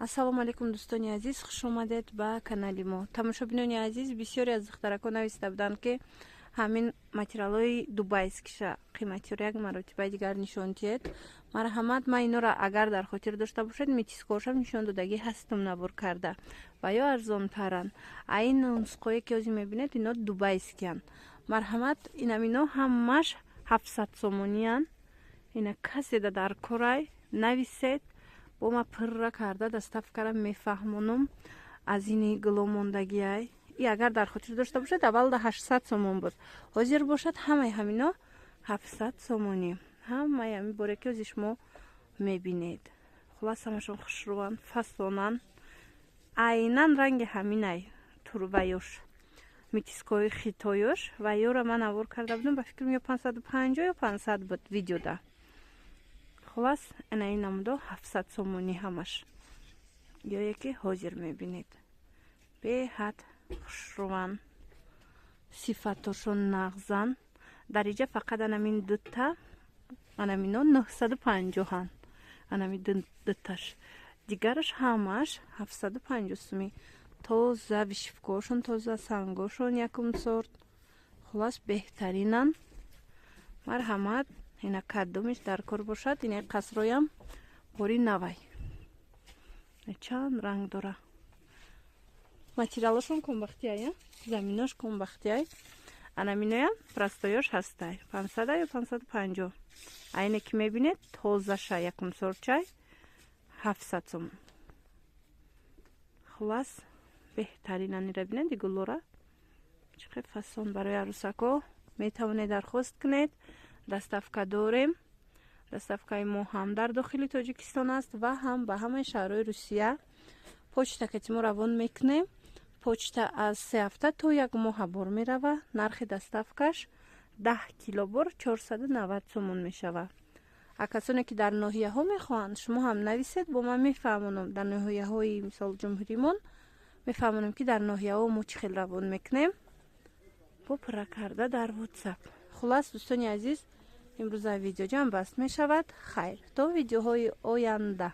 ассалому алейкум дӯстони азиз, хуш омадед ба канали мо. Тамошобинони азиз, бисёре аз духтаракон нависта буданд ки ҳамин материалҳои дубайскиша қиматиро як маротиба дигар нишон диҳед. Марҳамат, ман инора агар дар хотир дошта бошед, митискошам нишон додагӣ ҳастум набур карда ва ё арзонтаран. Ин нусхое ки ҳозир мебинед, ино дубайскиян. Марҳамат, ино ҳамаш 700 сомониян. Ина каседа дар корай нависед, бо ма пирра карда доставкара мефаҳмонум аз ини гуломондагиай. И агар дар хотир дошта бошед, аввалда 800 сомон буд. ҳозир бошад ҳамаи ҳамино 700 сомонӣ. ҳамаи ҳами боре ки ҳозир шумо мебинед. хулас ҳамашон хушрӯан, фасонан. айнан ранги ҳаминай турваёш митискои хитоёш ва ёра ман авор карда будам, ба фикрам ё 550 ё 500 буд видеода. хулас ана ин намудо 700 сомонӣ ҳамаш. ёе ки ҳозир мебинед. беҳад хушрӯан, сифатошон нағзан. дариҷа фақат анамин дутта, анамино 950-ан. анамин дутташ. дигараш ҳамаш 750 сумӣ. тоза вишвкошон, тоза сангошон якум сорт. хулас беҳтаринан. марҳамат, ина каддумиш дар кор бошад. ина қасроям бори навай. чанд ранг дора. материалошон комбахтияй, заминош комбахтияй. анаминоям простоёш ҳастай. 500 ё 550. айне ки мебинед тозаша якум сорчай 700 сом. хулас беҳтаринан ира бинед гулора. чиқи фасон барои арӯсако метавонед дархост кунед. доставка дорем. доставкаи мо ҳам дар дохили тоҷикистон аст ва ҳам ба ҳамаи шаҳрҳои Русия. почта ки мо равон мекунем. почта аз 3 ҳафта то 1 моҳа бор мерава. нархи доставкаш 10 килобор 490 сомон мешава. а касоне ки дар ноҳияҳо мехоҳанд, шумо ҳам нависед, бо ман мефаҳмонам. дар ноҳияҳои мисол ҷумҳуримон мефаҳмонам ки дар ноҳияҳо мо чӣ хел равон мекунем. бо пурра карда дар WhatsApp. хулас дӯстони азиз, имрӯза видеоҷам баст мешавад. хайр, то видеоҳои оянда.